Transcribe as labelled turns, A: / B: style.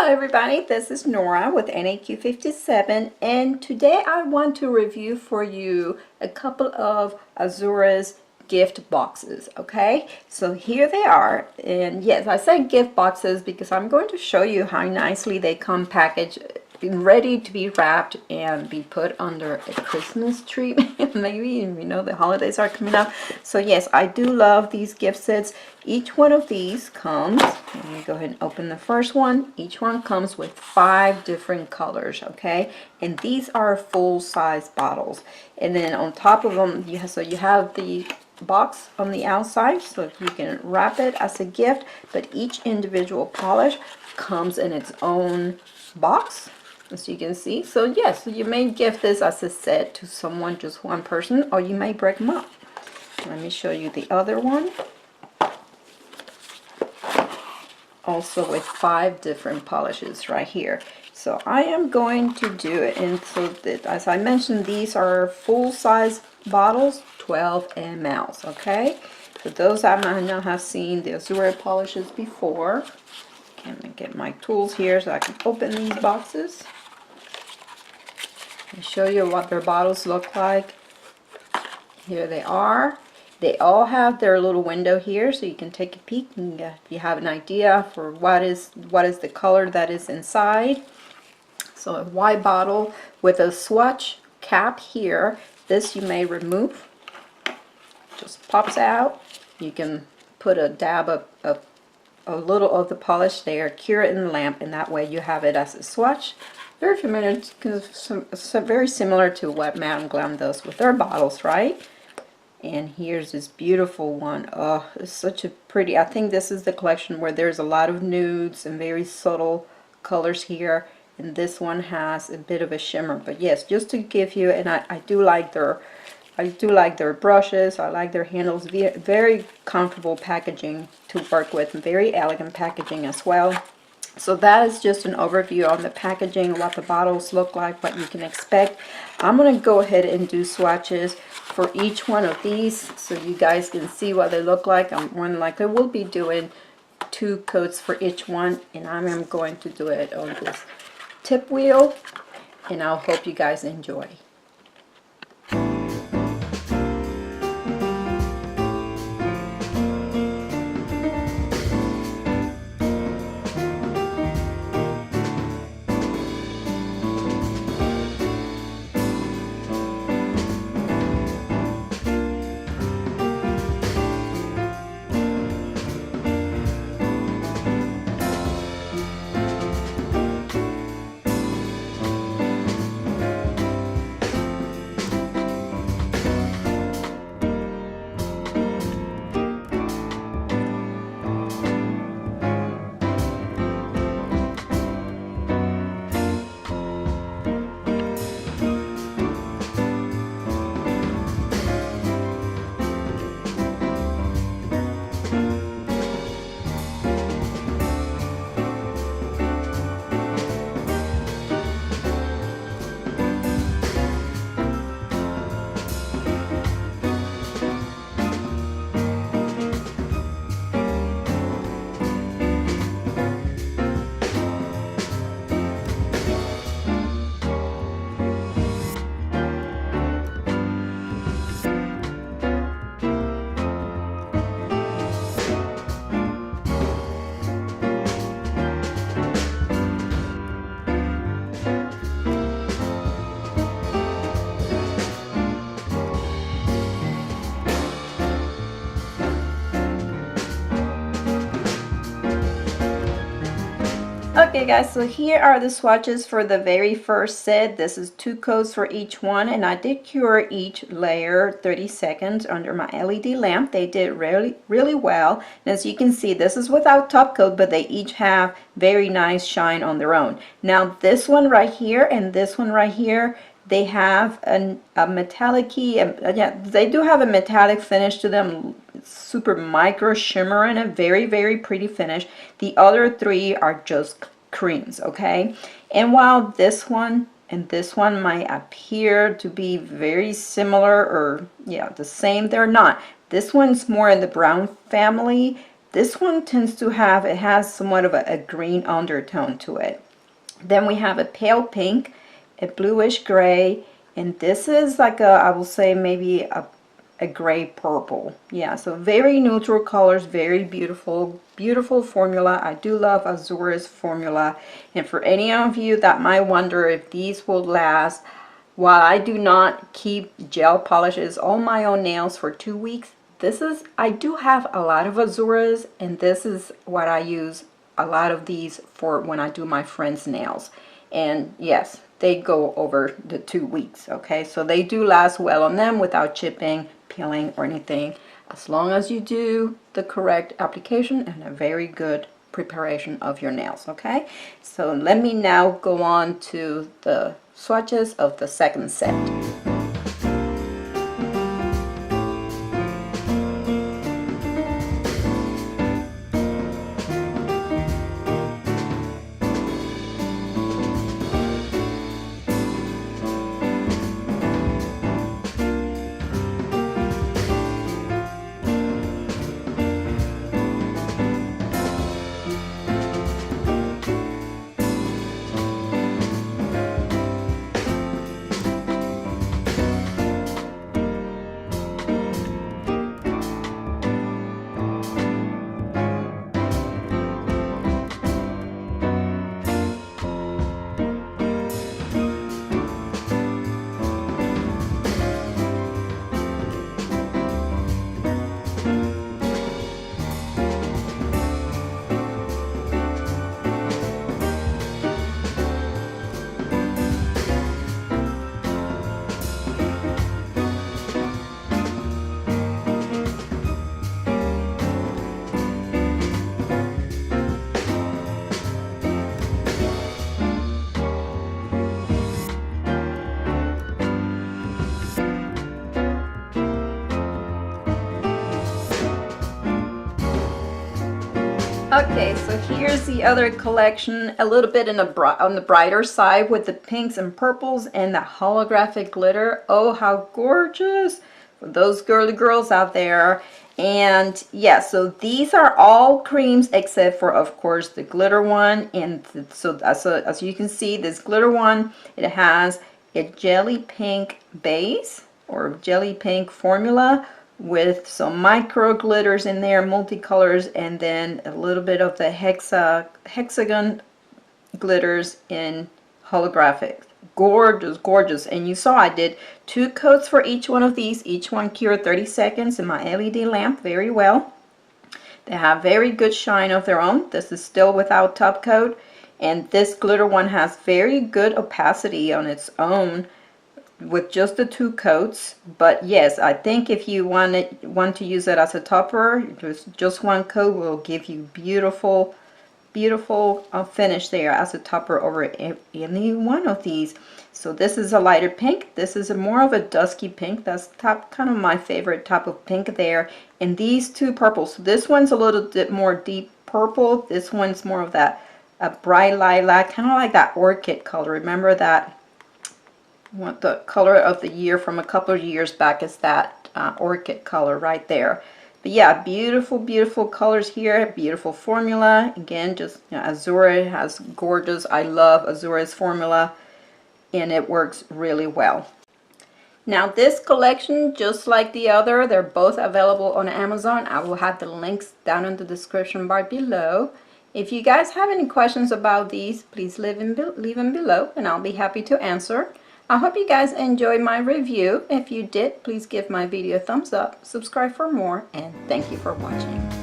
A: Hello everybody, this is Nora with NAQ57, and today I want to review for you a couple of Azure's gift boxes. Okay, so here they are, and yes, I say gift boxes because I'm going to show you how nicely they come packaged, ready to be wrapped and be put under a Christmas tree. Maybe, you know, the holidays are coming up. So yes, I do love these gift sets. Each one of these comes, let me go ahead and open the first one. Each one comes with 5 different colors, okay? And these are full-size bottles. And then on top of them, you have the box on the outside, so you can wrap it as a gift, but each individual polish comes in its own box, as you can see. So yes, you may gift this as a set to someone, just one person, or you may break them up. Let me show you the other one. Also with 5 different polishes right here. So I am going to do it, and so that, as I mentioned, these are full-size bottles, 12 mLs. Okay, for those that might not have seen the Azure polishes before, I'm gonna get my tools here so I can open these boxes and show you what their bottles look like. Here they are. They all have their little window here, so you can take a peek and if you have an idea for what is the color that is inside. So a white bottle with a swatch cap here. This you may remove. Just pops out. You can put a dab of a little of the polish there, cure it in the lamp, and that way you have it as a swatch. Very familiar, very similar to what Madame Glam does with their bottles, right? And here's this beautiful one. Oh, it's such a pretty, I think this is the collection where there's a lot of nudes and very subtle colors here, and this one has a bit of a shimmer. But yes, just to give you, and I do like their brushes, I like their handles. Very comfortable packaging to work with, very elegant packaging as well. So that is just an overview on the packaging, what the bottles look like, what you can expect. I'm going to go ahead and do swatches for each one of these so you guys can see what they look like. I'm more than likely will be doing 2 coats for each one, and I am going to do it on this tip wheel, and I'll hope you guys enjoy. Okay guys, so here are the swatches for the very first set. This is 2 coats for each one, and I did cure each layer 30 seconds under my LED lamp. They did really well, and as you can see, this is without top coat, but they each have very nice shine on their own. Now this one right here and this one right here, they have a metallic key. Yeah, they do have a metallic finish to them, super micro shimmer, and a very pretty finish. The other 3 are just creams, okay? And while this one and this one might appear to be very similar, or yeah, the same, they're not. This one's more in the brown family, This one tends to have, it has somewhat of a green undertone to it. Then we have a pale pink, a bluish gray, and this is like a, I will say maybe a gray purple. Yeah, so very neutral colors, very beautiful, beautiful formula. I do love Azure's formula. And for any of you that might wonder if these will last, while I do not keep gel polishes on my own nails for 2 weeks, this is, I do have a lot of Azure's, and this is what I use a lot of these for when I do my friends' nails. And yes, they go over the 2 weeks, okay? So they do last well on them without chipping, peeling, or anything, as long as you do the correct application and a very good preparation of your nails, okay? So let me now go on to the swatches of the second set. Okay, so here's the other collection, a little bit on the brighter side with the pinks and purples and the holographic glitter. Oh, how gorgeous for those girly girls out there. And yeah, so these are all creams except for, of course, the glitter one. And so as you can see, this glitter one, it has a jelly pink base or jelly pink formula with some micro glitters in there, multicolors, and then a little bit of the hexagon glitters in holographic. Gorgeous, gorgeous. And you saw I did 2 coats for each one of these. Each one cured 30 seconds in my LED lamp very well. They have very good shine of their own. This is still without top coat, and this glitter one has very good opacity on its own with just the 2 coats. But yes, I think if you want to use it as a topper, just 1 coat will give you beautiful finish there as a topper over any one of these. So this is a lighter pink, this is more of a dusky pink. That's kind of my favorite type of pink there. And these 2 purples, so this one's a little bit more deep purple, this one's more of that a bright lilac, kind of like that orchid color. Remember that what the color of the year from a couple of years back is that orchid color right there. But yeah, beautiful, beautiful colors here, beautiful formula. Again, just Azure has gorgeous, I love Azure's formula, and it works really well. Now this collection, just like the other, they're both available on Amazon. I will have the links down in the description bar below. If you guys have any questions about these, please leave them below and I'll be happy to answer. I hope you guys enjoyed my review. If you did, please give my video a thumbs up, subscribe for more, and thank you for watching.